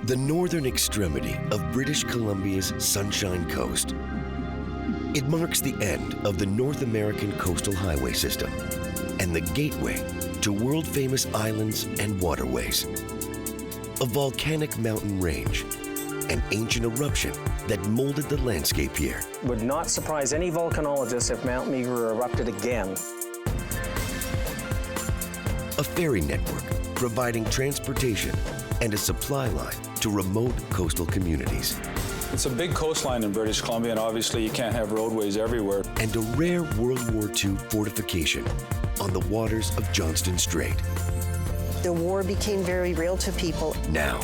the northern extremity of British Columbia's Sunshine Coast. It marks the end of the North American coastal highway system and the gateway to world-famous islands and waterways. A volcanic mountain range, an ancient eruption that molded the landscape here. Would not surprise any volcanologist if Mount Meager erupted again. A ferry network providing transportation and a supply line to remote coastal communities. It's a big coastline in British Columbia, and obviously you can't have roadways everywhere. And a rare World War II fortification on the waters of Johnston Strait. The war became very real to people. Now,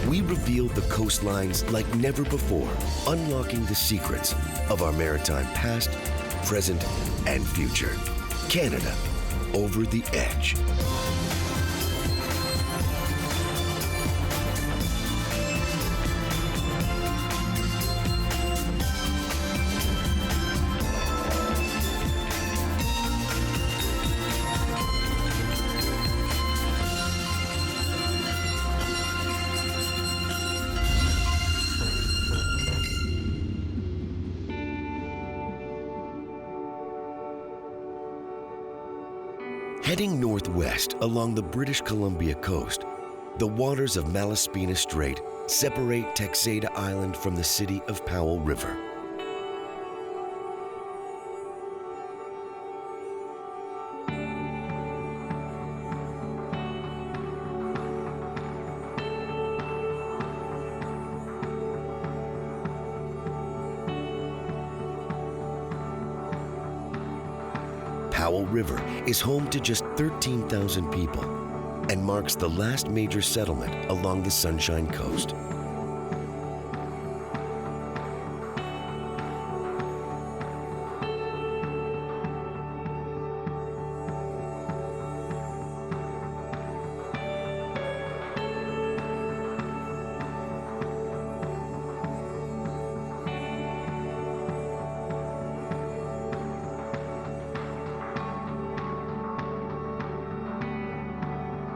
we reveal the coastlines like never before, unlocking the secrets of our maritime past, present, and future. Canada, over the edge. Heading northwest along the British Columbia coast, the waters of Malaspina Strait separate Texada Island from the city of Powell River. Powell River is home to just 13,000 people and marks the last major settlement along the Sunshine Coast.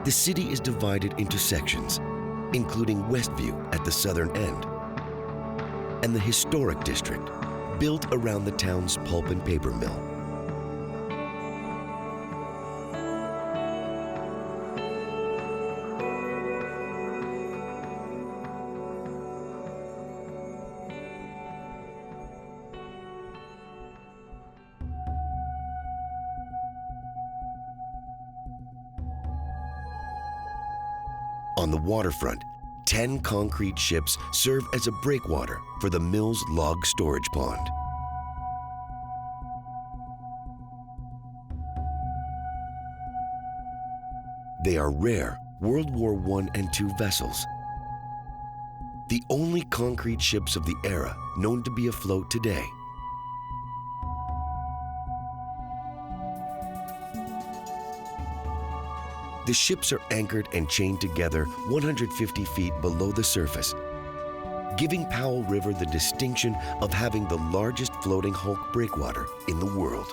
The city is divided into sections, including Westview at the southern end, and the Historic District, built around the town's pulp and paper mill. On the waterfront, 10 concrete ships serve as a breakwater for the mill's log storage pond. They are rare World War I and II vessels, the only concrete ships of the era known to be afloat today. The ships are anchored and chained together 150 feet below the surface, giving Powell River the distinction of having the largest floating hulk breakwater in the world.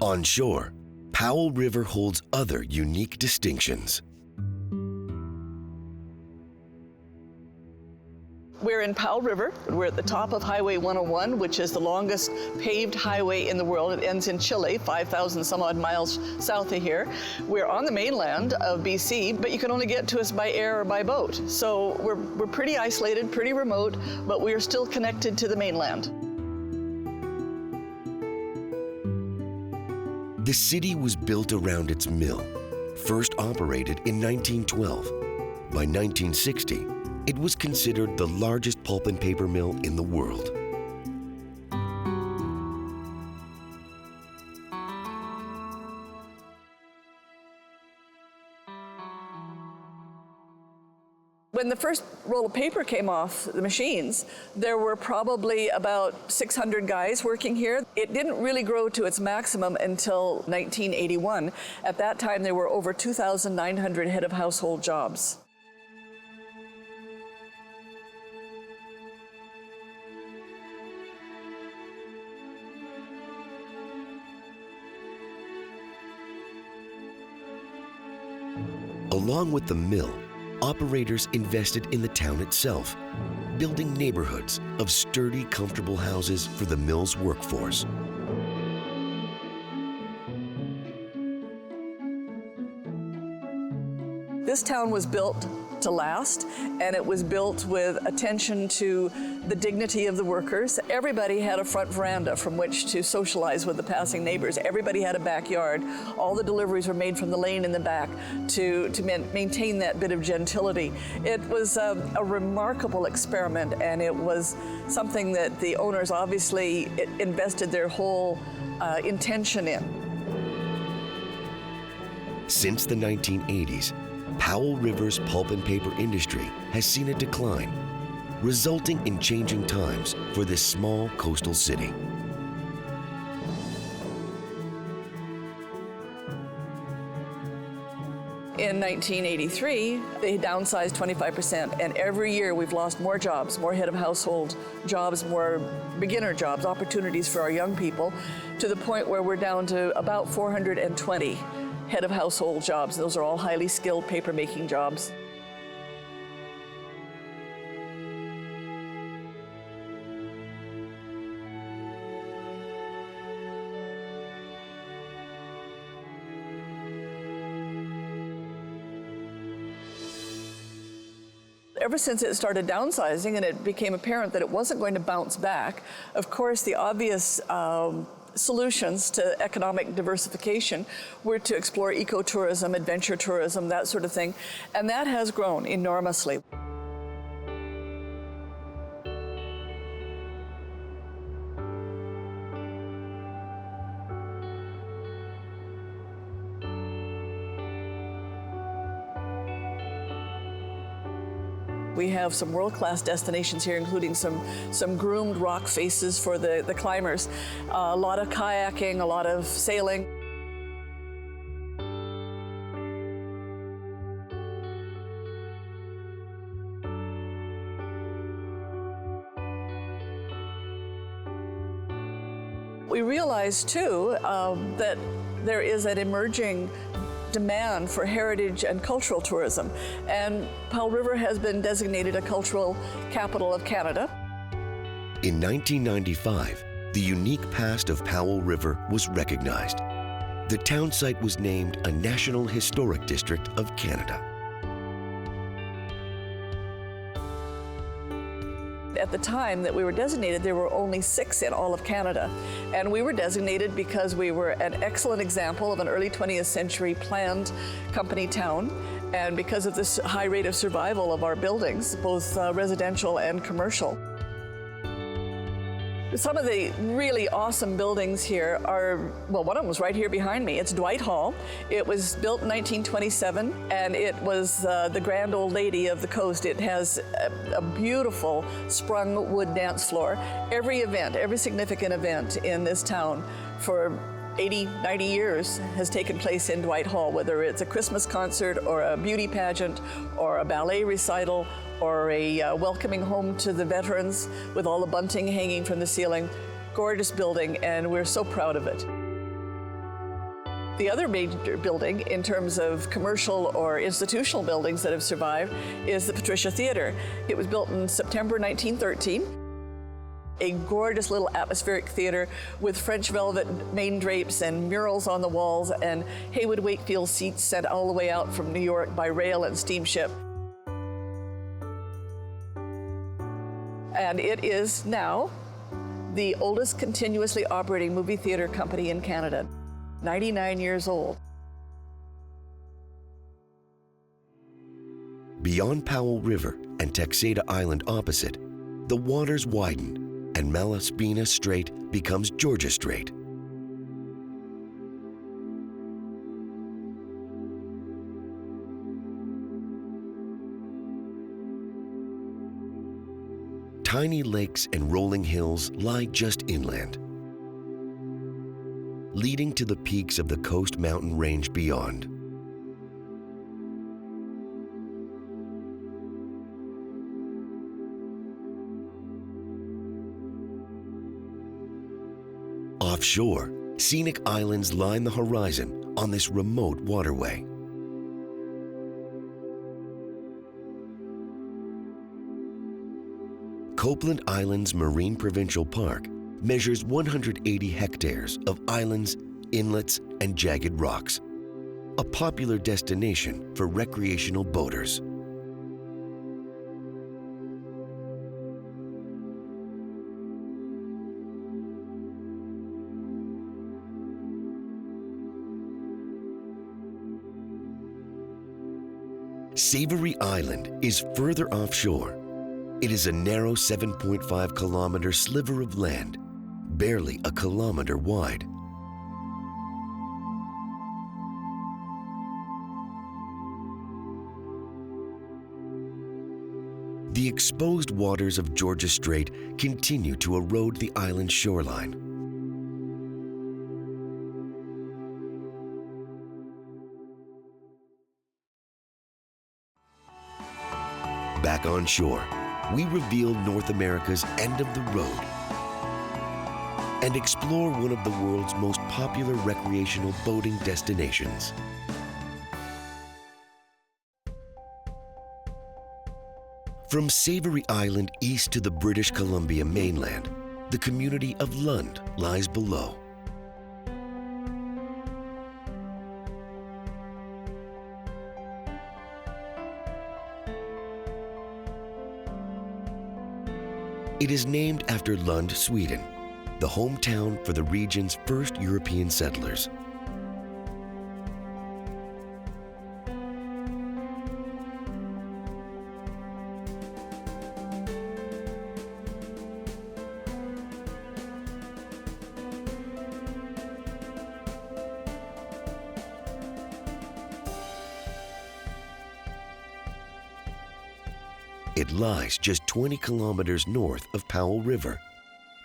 On shore, Powell River holds other unique distinctions. We're in Powell River. We're at the top of Highway 101, which is the longest paved highway in the world. It ends in Chile, 5,000 some odd miles south of here. We're on the mainland of BC, but you can only get to us by air or by boat. So we're pretty isolated, pretty remote, but we are still connected to the mainland. The city was built around its mill, first operated in 1912. By 1960, it was considered the largest pulp and paper mill in the world. when the first roll of paper came off the machines, there were probably about 600 guys working here. It didn't really grow to its maximum until 1981. At that time, there were over 2,900 head of household jobs. Along with the mill, operators invested in the town itself, building neighborhoods of sturdy, comfortable houses for the mill's workforce. This town was built to last, and it was built with attention to the dignity of the workers. Everybody had a front veranda from which to socialize with the passing neighbors. Everybody had a backyard. All the deliveries were made from the lane in the back to maintain that bit of gentility. It was a remarkable experiment, and it was something that the owners obviously invested their whole intention in. Since the 1980s, Powell River's pulp and paper industry has seen a decline, resulting in changing times for this small coastal city. In 1983, they downsized 25%, and every year we've lost more jobs, more head of household jobs, more beginner jobs, opportunities for our young people, to the point where we're down to about 420 head of household jobs. Those are all highly skilled paper-making jobs. Ever since it started downsizing and it became apparent that it wasn't going to bounce back, of course the obvious solutions to economic diversification were to explore ecotourism, adventure tourism, that sort of thing, and that has grown enormously. We have some world-class destinations here, including some groomed rock faces for the climbers, a lot of kayaking, a lot of sailing. We realize, too, that there is an emerging demand for heritage and cultural tourism, and Powell River has been designated a cultural capital of Canada. In 1995, the unique past of Powell River was recognized. The townsite was named a National Historic District of Canada. At the time that we were designated, there were only 6 in all of Canada. And we were designated because we were an excellent example of an early 20th century planned company town, and because of this high rate of survival of our buildings, both residential and commercial. Some of the really awesome buildings here are, well, one of them was right here behind me. It's Dwight Hall. It was built in 1927, and it was the grand old lady of the coast. It has a beautiful sprung wood dance floor. Every event, every significant event in this town for 80, 90 years has taken place in Dwight Hall, whether it's a Christmas concert or a beauty pageant or a ballet recital or a welcoming home to the veterans with all the bunting hanging from the ceiling. Gorgeous building, and we're so proud of it. The other major building in terms of commercial or institutional buildings that have survived is the Patricia Theatre. It was built in September 1913. A gorgeous little atmospheric theater with French velvet main drapes and murals on the walls and Haywood Wakefield seats sent all the way out from New York by rail and steamship. And it is now the oldest continuously operating movie theater company in Canada, 99 years old. Beyond Powell River and Texada Island opposite, the waters widen and Malaspina Strait becomes Georgia Strait. tiny lakes and rolling hills lie just inland, leading to the peaks of the coast mountain range beyond. Offshore, scenic islands line the horizon on this remote waterway. Copeland Islands Marine Provincial Park measures 180 hectares of islands, inlets, and jagged rocks, a popular destination for recreational boaters. Savory Island is further offshore. It is a narrow 7.5-kilometer sliver of land, barely a kilometer wide. The exposed waters of Georgia Strait continue to erode the island's shoreline. Back on shore, we reveal North America's end of the road and explore one of the world's most popular recreational boating destinations. From Savory Island east to the British Columbia mainland, the community of Lund lies below. It is named after Lund, Sweden, the hometown for the region's first European settlers. It lies just 20 kilometers north of Powell River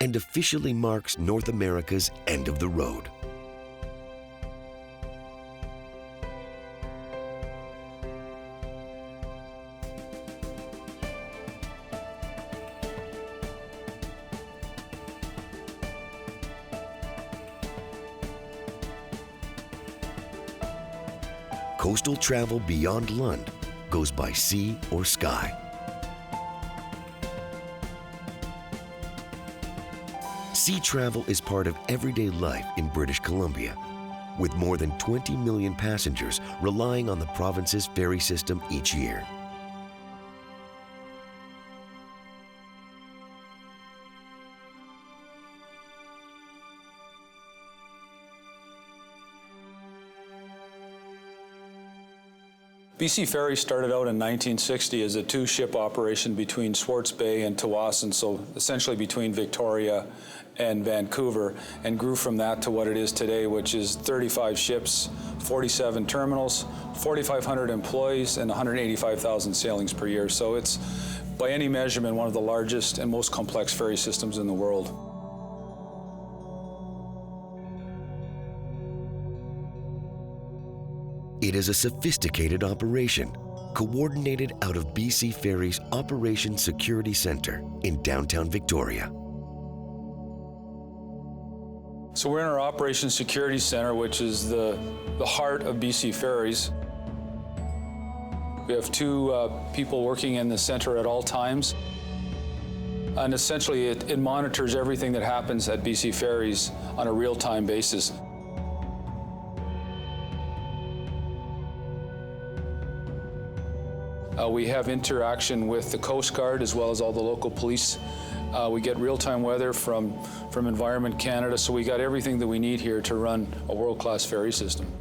and officially marks North America's end of the road. Coastal travel beyond Lund goes by sea or sky. Sea travel is part of everyday life in British Columbia, with more than 20 million passengers relying on the province's ferry system each year. BC Ferries started out in 1960 as a two-ship operation between Swartz Bay and Tawasin, so essentially between Victoria and Vancouver, and grew from that to what it is today, which is 35 ships, 47 terminals, 4,500 employees, and 185,000 sailings per year. So it's, by any measurement, one of the largest and most complex ferry systems in the world. It is a sophisticated operation, coordinated out of BC Ferries Operations Security Center in downtown Victoria. So we're in our Operations Security Center, which is the heart of BC Ferries. We have two people working in the center at all times. And essentially, it monitors everything that happens at BC Ferries on a real-time basis. We have interaction with the Coast Guard as well as all the local police. We get real-time weather from Environment Canada, so we got everything that we need here to run a world-class ferry system.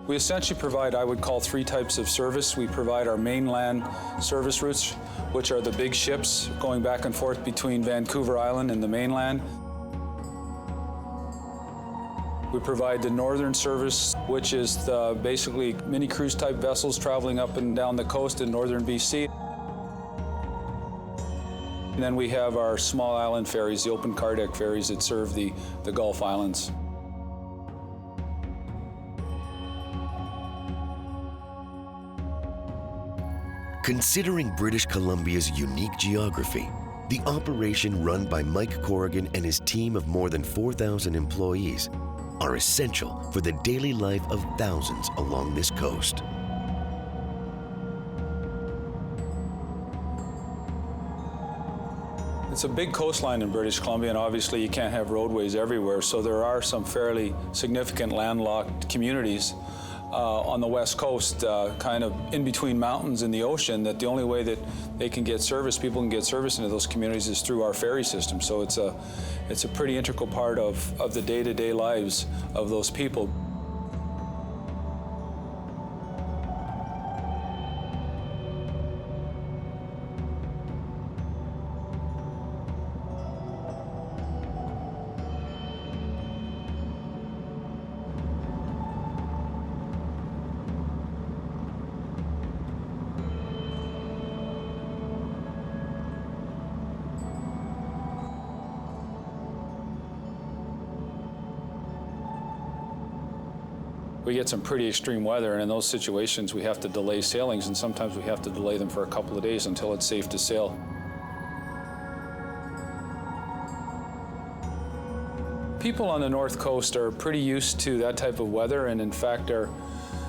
We essentially provide, I would call, three types of service. We provide our mainland service routes, which are the big ships going back and forth between Vancouver Island and the mainland. We provide the northern service, which is basically mini cruise type vessels traveling up and down the coast in northern BC. And then we have our small island ferries, the open car deck ferries that serve the Gulf Islands. Considering British Columbia's unique geography, the operation run by Mike Corrigan and his team of more than 4,000 employees are essential for the daily life of thousands along this coast. It's a big coastline in British Columbia, and obviously you can't have roadways everywhere, so there are some fairly significant landlocked communities on the west coast, kind of in between mountains and the ocean, that the only way that they can get service, people can get service into those communities is through our ferry system. So it's a pretty integral part of the day-to-day lives of those people. We get some pretty extreme weather, and in those situations we have to delay sailings, and sometimes we have to delay them for a couple of days until it's safe to sail. People on the North Coast are pretty used to that type of weather, and in fact are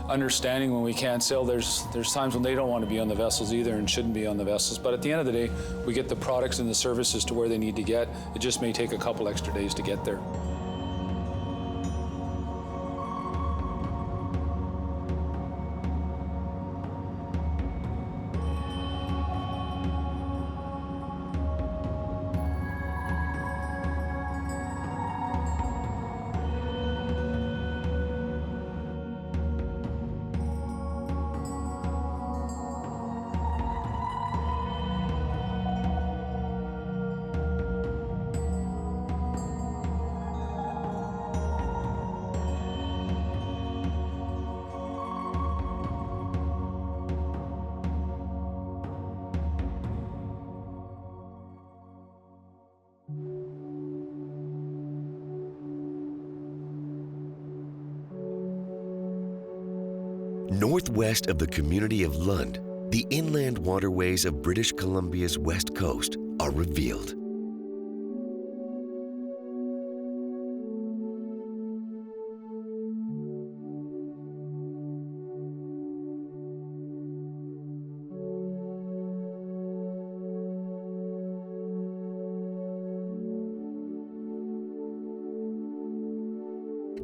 understanding when we can't sail. There's times when they don't want to be on the vessels either and shouldn't be on the vessels, but at the end of the day we get the products and the services to where they need to get. It just may take a couple extra days to get there. Northwest of the community of Lund, the inland waterways of British Columbia's west coast are revealed.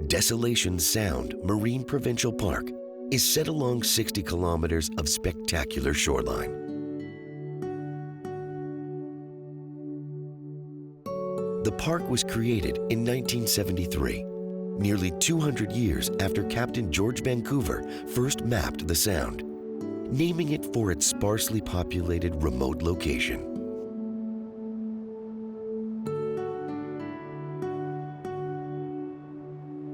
Desolation Sound Marine Provincial Park is set along 60 kilometers of spectacular shoreline. The park was created in 1973, nearly 200 years after Captain George Vancouver first mapped the Sound, naming it for its sparsely populated remote location.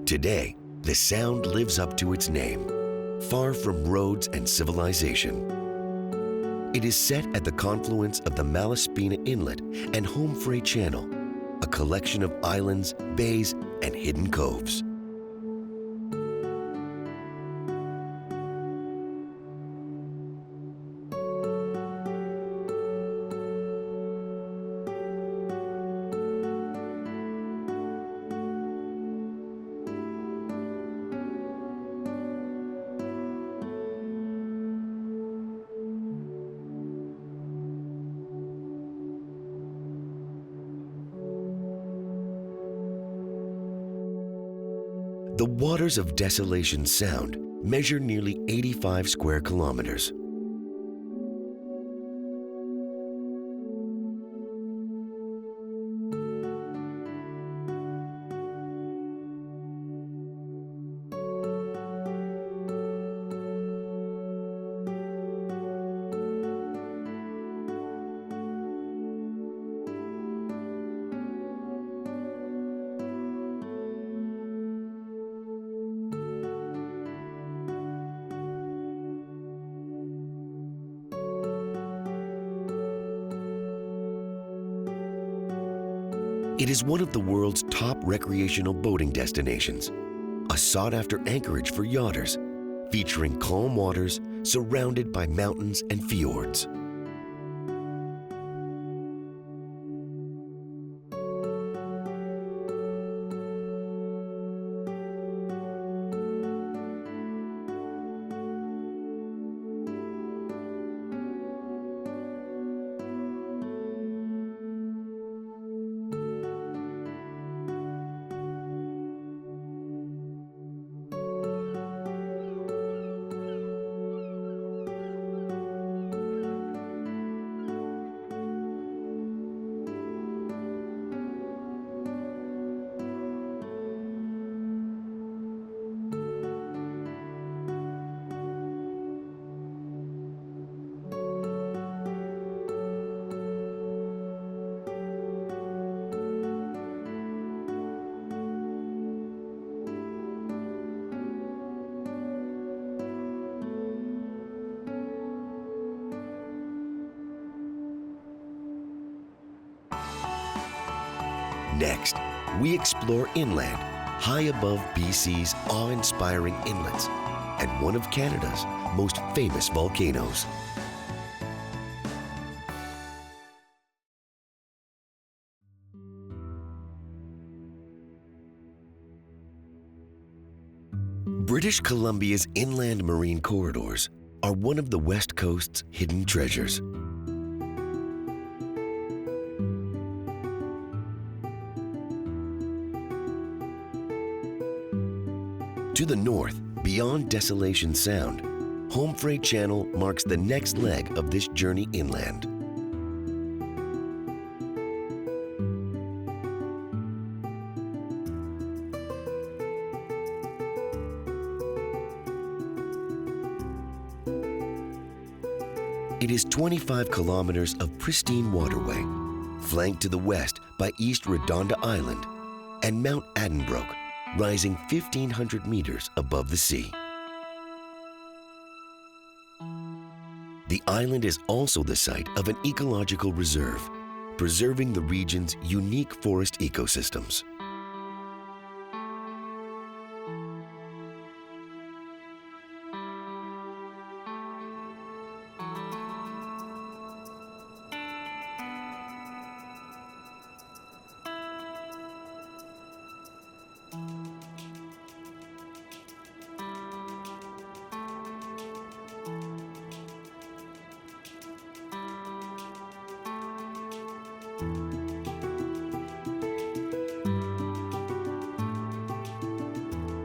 Today, the Sound lives up to its name, far from roads and civilization. It is set at the confluence of the Malaspina Inlet and Homefray Channel, a collection of islands, bays, and hidden coves. The waters of Desolation Sound measure nearly 85 square kilometers. It is one of the world's top recreational boating destinations, a sought-after anchorage for yachters, featuring calm waters surrounded by mountains and fjords. Next, we explore inland, high above BC's awe-inspiring inlets and one of Canada's most famous volcanoes. British Columbia's inland marine corridors are one of the West Coast's hidden treasures. To the north, beyond Desolation Sound, Home Freight Channel marks the next leg of this journey inland. It is 25 kilometers of pristine waterway, flanked to the west by East Redonda Island and Mount Addenbrook, rising 1,500 meters above the sea. The island is also the site of an ecological reserve, preserving the region's unique forest ecosystems.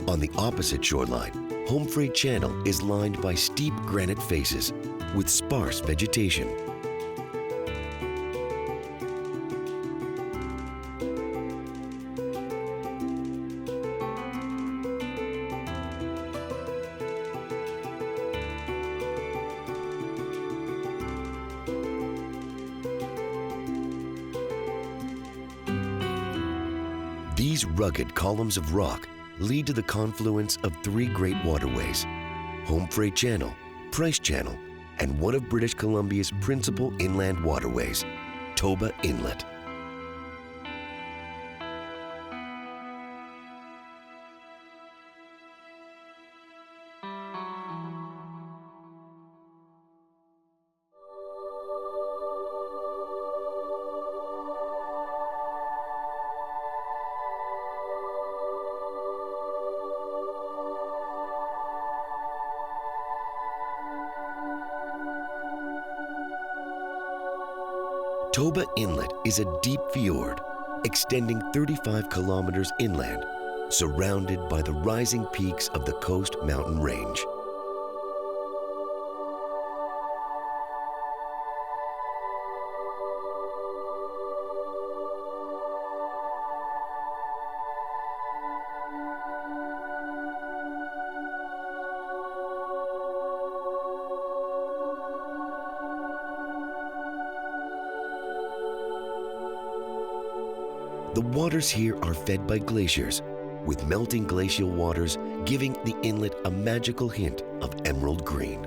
On the opposite shoreline, Home Freight Channel is lined by steep granite faces with sparse vegetation. These rugged columns of rock lead to the confluence of three great waterways: Home Freight Channel, Price Channel, and one of British Columbia's principal inland waterways, Toba Inlet. Toba Inlet is a deep fjord extending 35 kilometers inland, surrounded by the rising peaks of the Coast Mountain Range. The waters here are fed by glaciers, with melting glacial waters giving the inlet a magical hint of emerald green.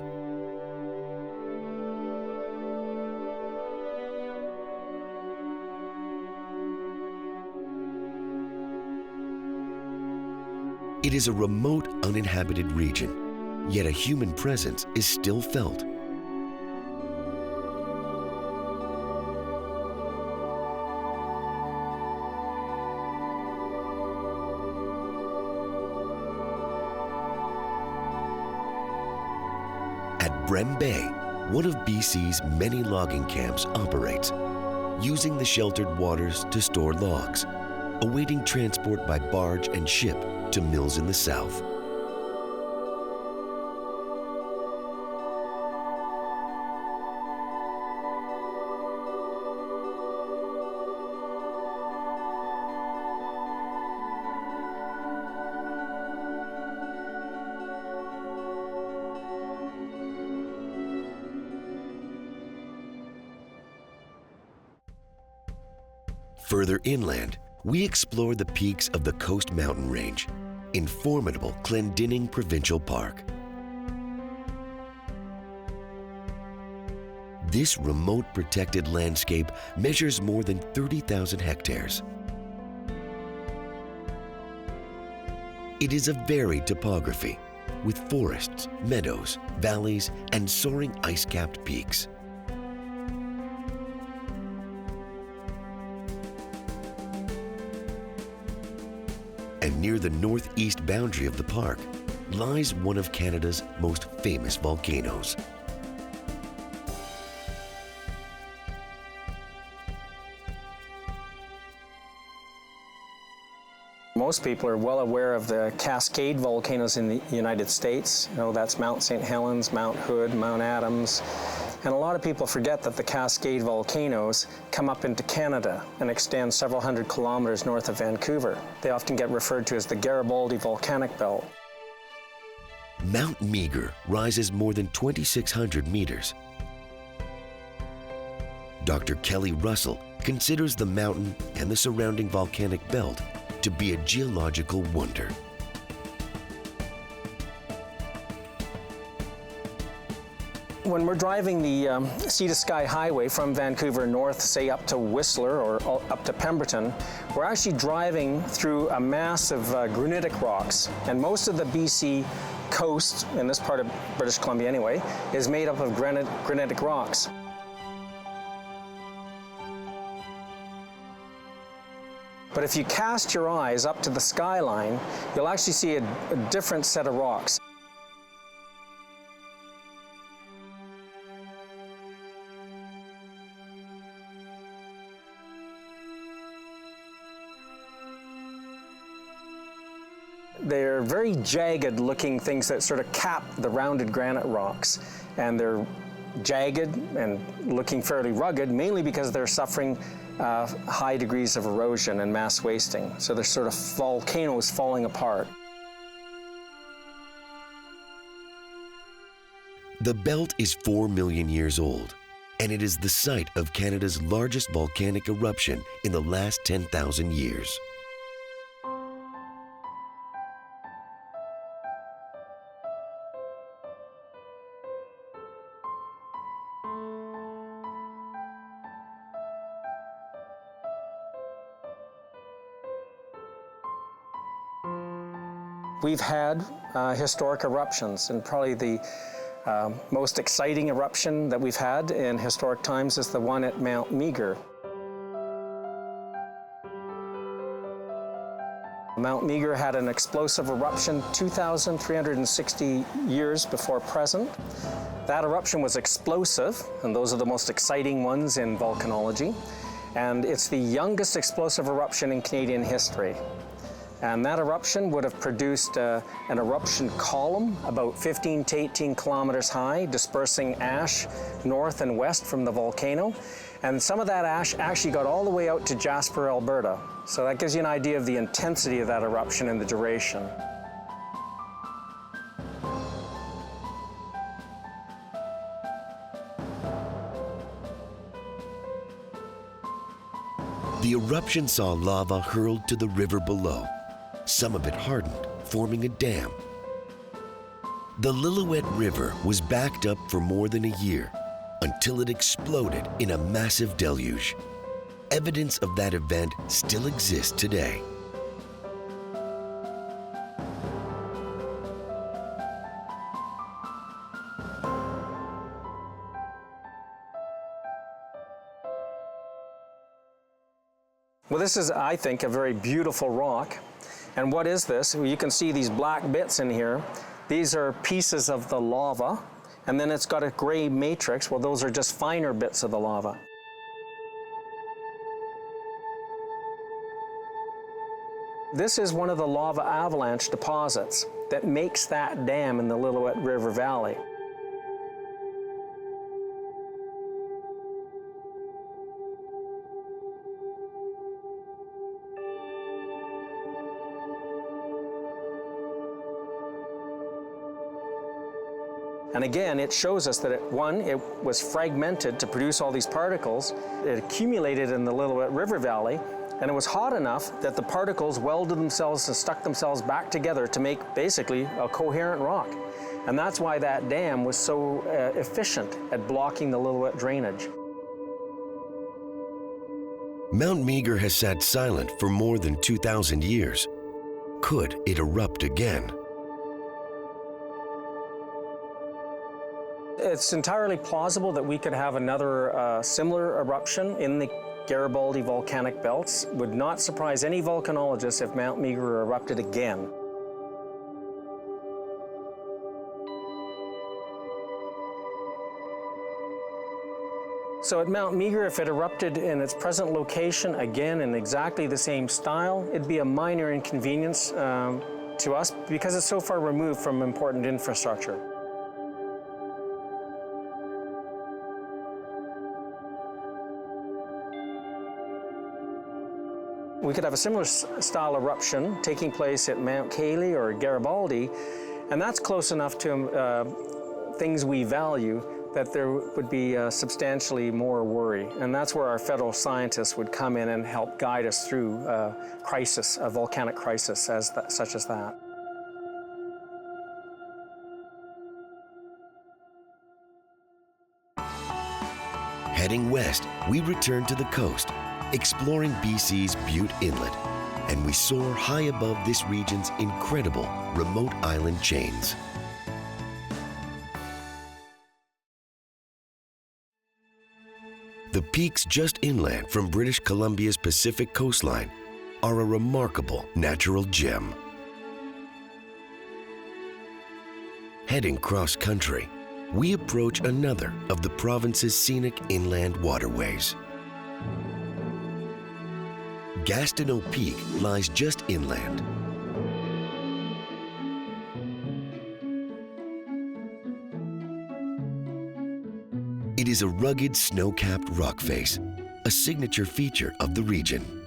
It is a remote, uninhabited region, yet a human presence is still felt. At Brem Bay, one of BC's many logging camps operates, using the sheltered waters to store logs, awaiting transport by barge and ship to mills in the south. Further inland, we explore the peaks of the Coast Mountain Range in formidable Clendinning Provincial Park. This remote protected landscape measures more than 30,000 hectares. It is a varied topography with forests, meadows, valleys, and soaring ice-capped peaks. And near the northeast boundary of the park lies one of Canada's most famous volcanoes. Most people are well aware of the Cascade volcanoes in the United States. You know, that's Mount St. Helens, Mount Hood, Mount Adams. And a lot of people forget that the Cascade volcanoes come up into Canada and extend several hundred kilometers north of Vancouver. They often get referred to as the Garibaldi Volcanic Belt. Mount Meager rises more than 2,600 meters. Dr. Kelly Russell considers the mountain and the surrounding volcanic belt to be a geological wonder. When we're driving the Sea to Sky Highway from Vancouver north, say up to Whistler or up to Pemberton, we're actually driving through a mass of granitic rocks. And most of the BC coast, in this part of British Columbia anyway, is made up of granitic rocks. But if you cast your eyes up to the skyline, you'll actually see a different set of rocks. They're very jagged looking things that sort of cap the rounded granite rocks. And they're jagged and looking fairly rugged, mainly because they're suffering high degrees of erosion and mass wasting. So they're sort of volcanoes falling apart. The belt is 4 million years old, and it is the site of Canada's largest volcanic eruption in the last 10,000 years. We've had historic eruptions, and probably the most exciting eruption that we've had in historic times is the one at Mount Meager. Mount Meager had an explosive eruption 2,360 years before present. That eruption was explosive, and those are the most exciting ones in volcanology. And it's the youngest explosive eruption in Canadian history. And that eruption would have produced an eruption column about 15 to 18 kilometers high, dispersing ash north and west from the volcano. And some of that ash actually got all the way out to Jasper, Alberta. So that gives you an idea of the intensity of that eruption and the duration. The eruption saw lava hurled to the river below. Some of it hardened, forming a dam. The Lillooet River was backed up for more than a year until it exploded in a massive deluge. Evidence of that event still exists today. Well, this is, I think, a very beautiful rock. And what is this? Well, you can see these black bits in here. These are pieces of the lava, and then it's got a gray matrix. Well, those are just finer bits of the lava. This is one of the lava avalanche deposits that makes that dam in the Lillooet River Valley. And again, it shows us that it was fragmented to produce all these particles. It accumulated in the Lillooet River Valley, and it was hot enough that the particles welded themselves and stuck themselves back together to make basically a coherent rock. And that's why that dam was so efficient at blocking the Lillooet drainage. Mount Meager has sat silent for more than 2,000 years. Could it erupt again? It's entirely plausible that we could have another similar eruption in the Garibaldi volcanic belts. Would not surprise any volcanologist if Mount Meager erupted again. So at Mount Meager, if it erupted in its present location, again in exactly the same style, it'd be a minor inconvenience to us because it's so far removed from important infrastructure. We could have a similar style eruption taking place at Mount Cayley or Garibaldi, and that's close enough to things we value that there would be substantially more worry. And that's where our federal scientists would come in and help guide us through a volcanic crisis such as that. Heading west, we return to the coast, exploring BC's Bute Inlet, and we soar high above this region's incredible remote island chains. The peaks just inland from British Columbia's Pacific coastline are a remarkable natural gem. Heading cross-country, we approach another of the province's scenic inland waterways. Gastineau Peak lies just inland. It is a rugged snow-capped rock face, a signature feature of the region.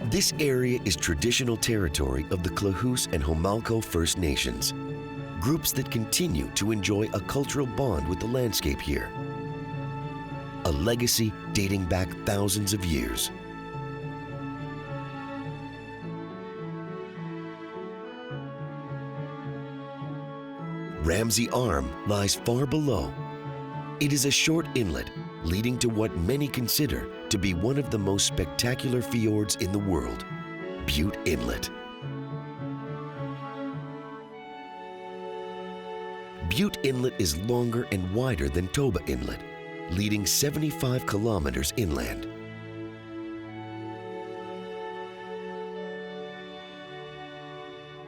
This area is traditional territory of the Klahoose and Homalco First Nations, groups that continue to enjoy a cultural bond with the landscape here. A legacy dating back thousands of years. Ramsay Arm lies far below. It is a short inlet leading to what many consider to be one of the most spectacular fjords in the world, Bute Inlet. Bute Inlet is longer and wider than Toba Inlet, leading 75 kilometers inland.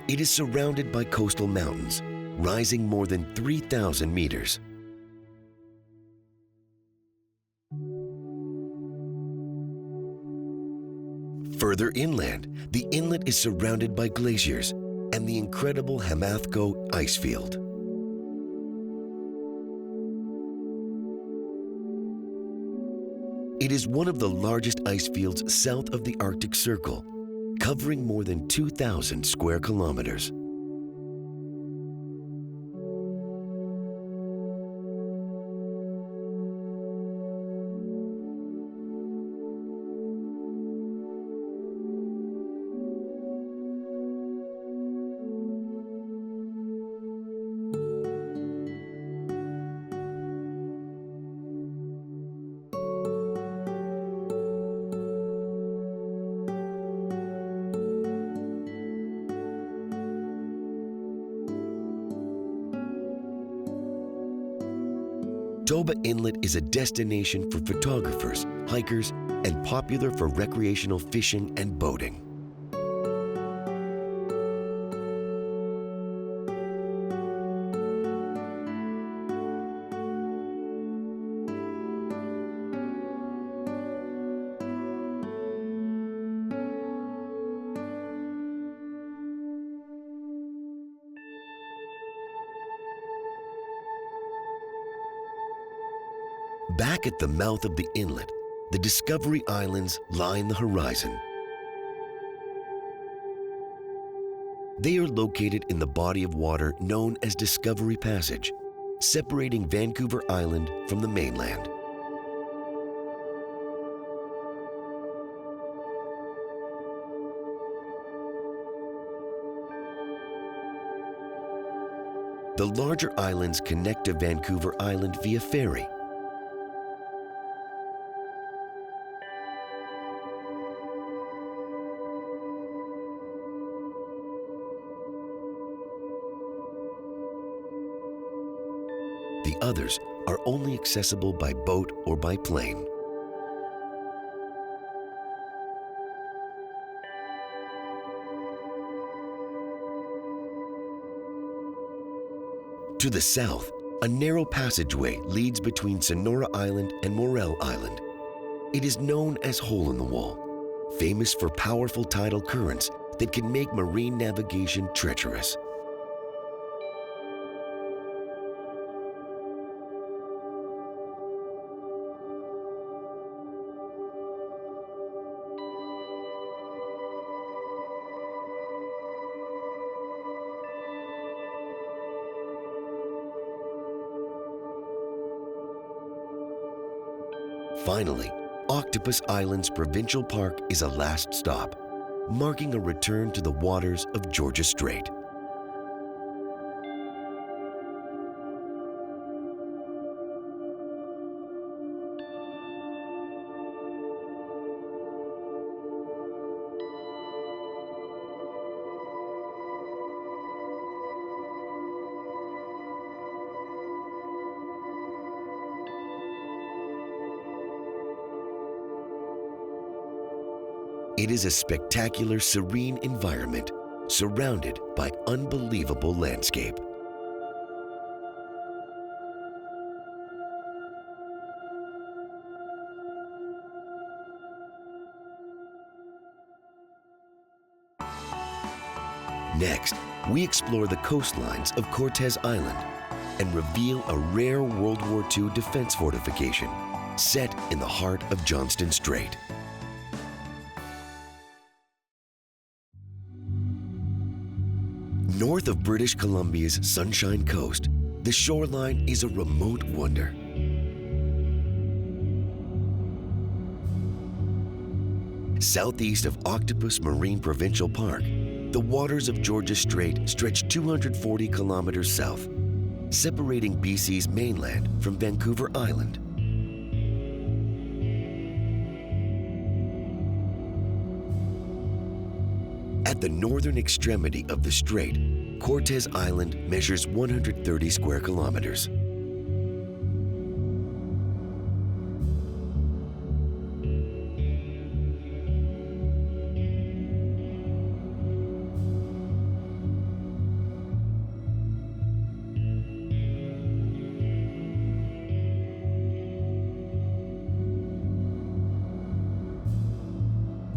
It is surrounded by coastal mountains, rising more than 3,000 meters. Further inland, the inlet is surrounded by glaciers and the incredible Hamathko ice field. It is one of the largest ice fields south of the Arctic Circle, covering more than 2,000 square kilometers. Toba Inlet is a destination for photographers, hikers, and popular for recreational fishing and boating. Back at the mouth of the inlet, the Discovery Islands line the horizon. They are located in the body of water known as Discovery Passage, separating Vancouver Island from the mainland. The larger islands connect to Vancouver Island via ferry. The others are only accessible by boat or by plane. To the south, a narrow passageway leads between Sonora Island and Morel Island. It is known as Hole in the Wall, famous for powerful tidal currents that can make marine navigation treacherous. Finally, Octopus Island's Provincial Park is a last stop, marking a return to the waters of Georgia Strait. It is a spectacular, serene environment surrounded by unbelievable landscape. Next, we explore the coastlines of Cortez Island and reveal a rare World War II defense fortification set in the heart of Johnston Strait. North of British Columbia's Sunshine Coast, the shoreline is a remote wonder. Southeast of Octopus Marine Provincial Park, the waters of Georgia Strait stretch 240 kilometers south, separating BC's mainland from Vancouver Island. At the northern extremity of the strait, Cortez Island measures 130 square kilometers.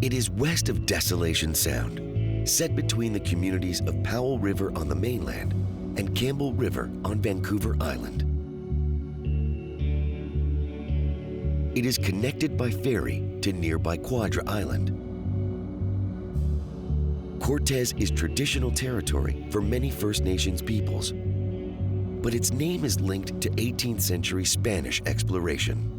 It is west of Desolation Sound, set between the communities of Powell River on the mainland and Campbell River on Vancouver Island. It is connected by ferry to nearby Quadra Island. Cortez is traditional territory for many First Nations peoples, but its name is linked to 18th century Spanish exploration.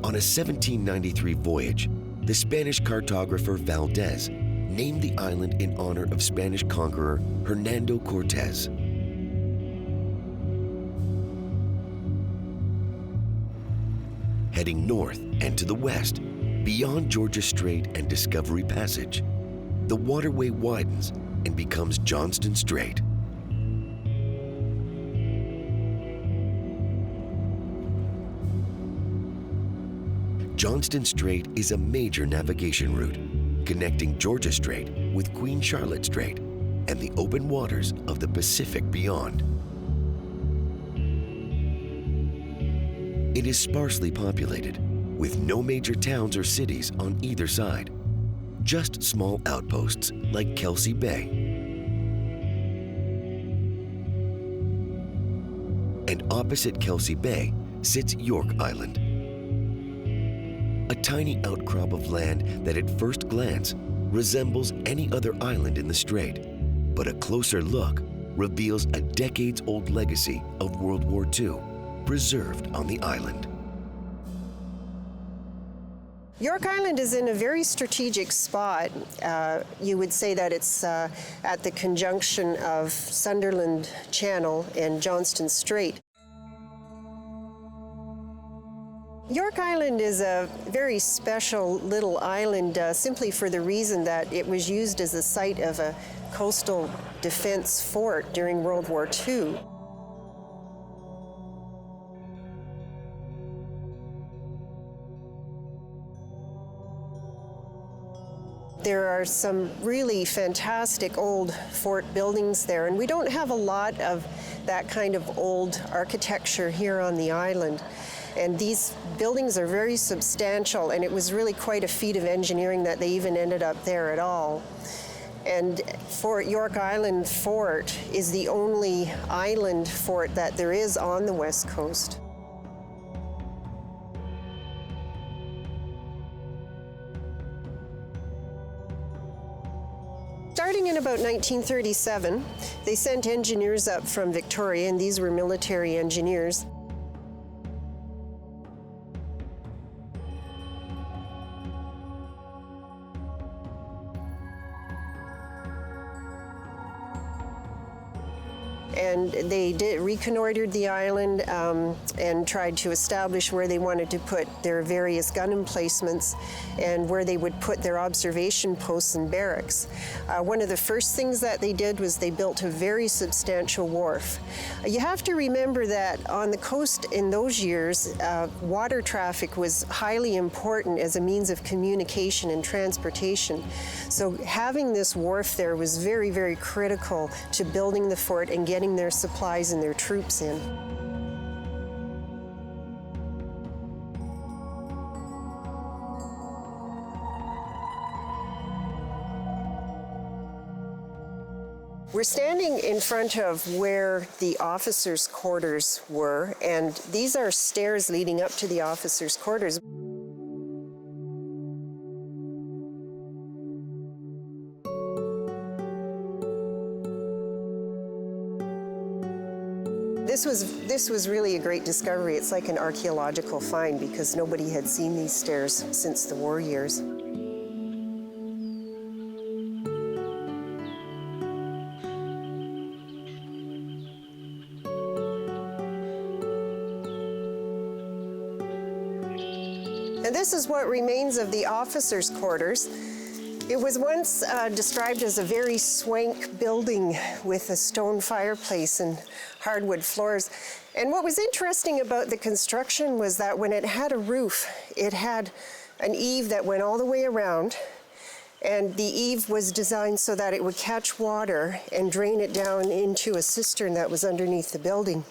On a 1793 voyage, the Spanish cartographer Valdez named the island in honor of Spanish conqueror Hernando Cortez. Heading north and to the west, beyond Georgia Strait and Discovery Passage, the waterway widens and becomes Johnston Strait. Johnston Strait is a major navigation route connecting Georgia Strait with Queen Charlotte Strait and the open waters of the Pacific beyond. It is sparsely populated, with no major towns or cities on either side, just small outposts like Kelsey Bay. And opposite Kelsey Bay sits York Island, a tiny outcrop of land that at first glance resembles any other island in the strait, but a closer look reveals a decades-old legacy of World War II preserved on the island. York Island is in a very strategic spot. You would say that it's at the conjunction of Sunderland Channel and Johnston Strait. York Island is a very special little island simply for the reason that it was used as a site of a coastal defense fort during World War II. There are some really fantastic old fort buildings there, and we don't have a lot of that kind of old architecture here on the island. And these buildings are very substantial, and it was really quite a feat of engineering that they even ended up there at all. And York Island Fort is the only island fort that there is on the West Coast. Starting in about 1937, they sent engineers up from Victoria, and these were military engineers. And they reconnoitered the island and tried to establish where they wanted to put their various gun emplacements and where they would put their observation posts and barracks. One of the first things that they did was they built a very substantial wharf. You have to remember that on the coast in those years, water traffic was highly important as a means of communication and transportation. So having this wharf there was very, very critical to building the fort and getting their supplies and their troops in. We're standing in front of where the officers' quarters were, and these are stairs leading up to the officers' quarters. This was really a great discovery. It's like an archaeological find because nobody had seen these stairs since the war years. And this is what remains of the officers' quarters. It was once described as a very swank building with a stone fireplace and hardwood floors. And what was interesting about the construction was that when it had a roof, it had an eave that went all the way around, and the eave was designed so that it would catch water and drain it down into a cistern that was underneath the building.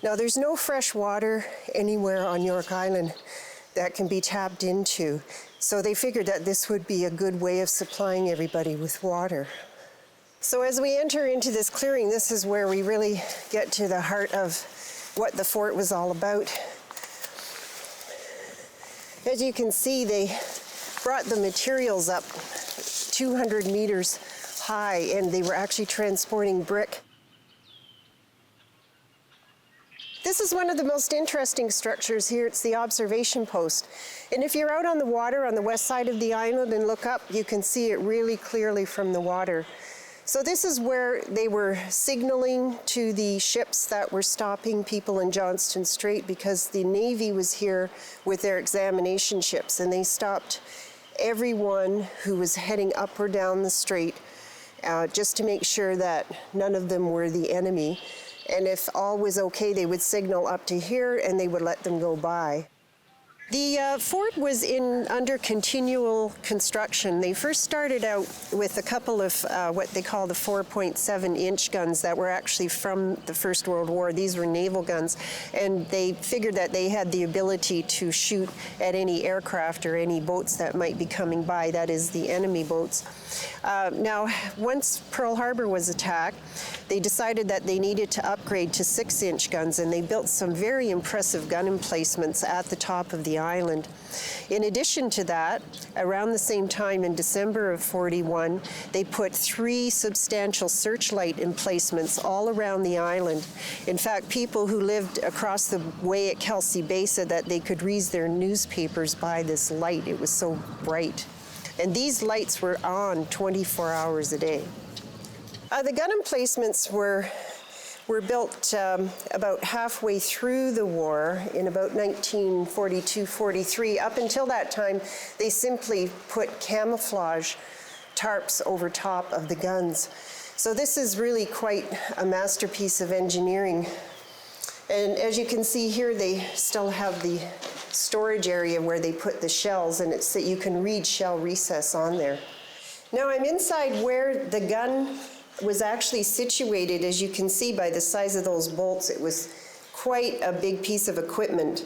Now, there's no fresh water anywhere on York Island that can be tapped into. So they figured that this would be a good way of supplying everybody with water. So as we enter into this clearing, this is where we really get to the heart of what the fort was all about. As you can see, they brought the materials up 200 meters high, and they were actually transporting brick. This is one of the most interesting structures here. It's the observation post. And if you're out on the water on the west side of the island and look up, you can see it really clearly from the water. So this is where they were signaling to the ships that were stopping people in Johnston Strait, because the Navy was here with their examination ships, and they stopped everyone who was heading up or down the strait just to make sure that none of them were the enemy. And if all was okay, they would signal up to here and they would let them go by. The fort was under continual construction. They first started out with a couple of what they call the 4.7-inch guns that were actually from the First World War. These were naval guns, and they figured that they had the ability to shoot at any aircraft or any boats that might be coming by, that is, the enemy boats. Now, once Pearl Harbor was attacked, they decided that they needed to upgrade to 6-inch guns, and they built some very impressive gun emplacements at the top of the island. In addition to that, around the same time in December of '41, they put 3 substantial searchlight emplacements all around the island. In fact, people who lived across the way at Kelsey Bay said that they could read their newspapers by this light. It was so bright. And these lights were on 24 hours a day. The gun emplacements were built about halfway through the war in about 1942-43. Up until that time, they simply put camouflage tarps over top of the guns. So this is really quite a masterpiece of engineering. And as you can see here, they still have the storage area where they put the shells, and it's that you can read shell recess on there. Now I'm inside where the gun was actually situated. As you can see by the size of those bolts, it was quite a big piece of equipment.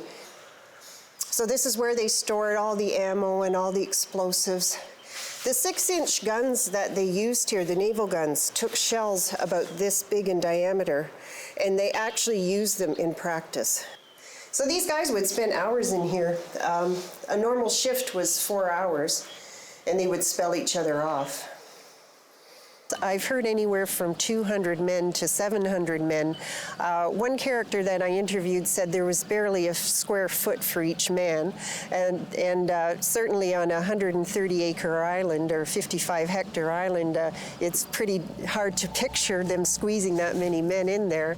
So this is where they stored all the ammo and all the explosives. The 6-inch guns that they used here, the naval guns, took shells about this big in diameter, and they actually used them in practice. So these guys would spend hours in here. A normal shift was 4 hours, and they would spell each other off. I've heard anywhere from 200 men to 700 men. One character that I interviewed said there was barely a square foot for each man, and certainly on a 130-acre island or 55-hectare island, it's pretty hard to picture them squeezing that many men in there.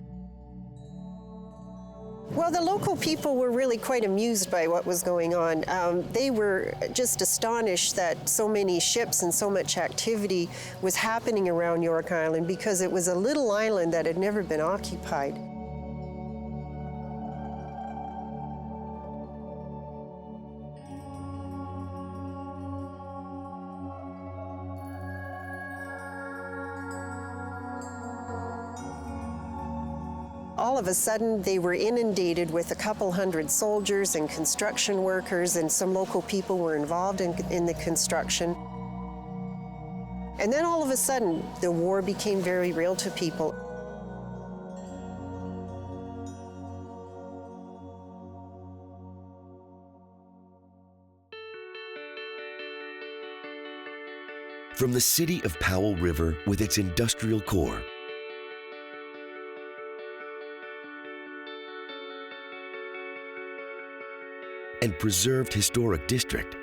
Well, the local people were really quite amused by what was going on. They were just astonished that so many ships and so much activity was happening around York Island, because it was a little island that had never been occupied. All of a sudden, they were inundated with a couple hundred soldiers and construction workers, and some local people were involved in the construction. And then all of a sudden, the war became very real to people. From the city of Powell River with its industrial core, and preserved historic district,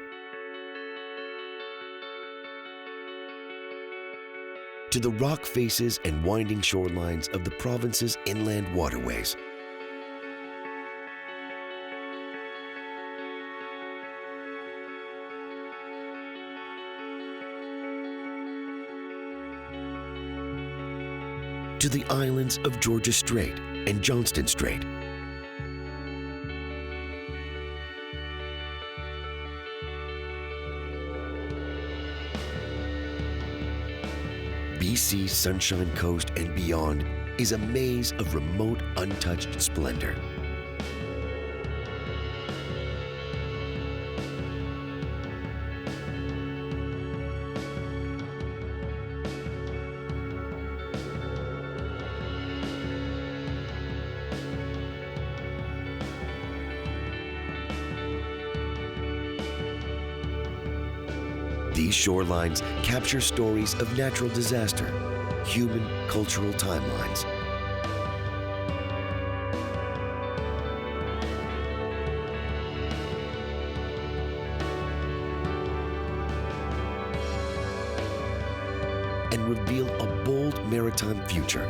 to the rock faces and winding shorelines of the province's inland waterways. To the islands of Georgia Strait and Johnston Strait. BC's Sunshine Coast and beyond is a maze of remote, untouched splendor. These shorelines capture stories of natural disaster, human cultural timelines. And reveal a bold maritime future.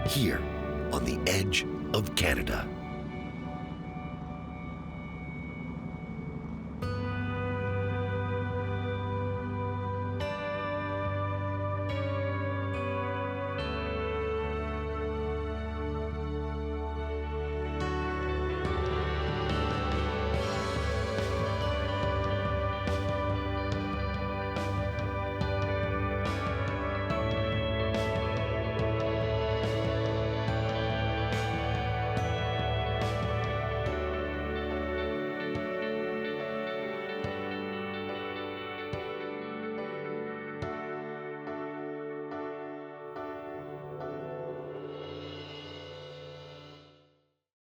Here, on the edge of Canada.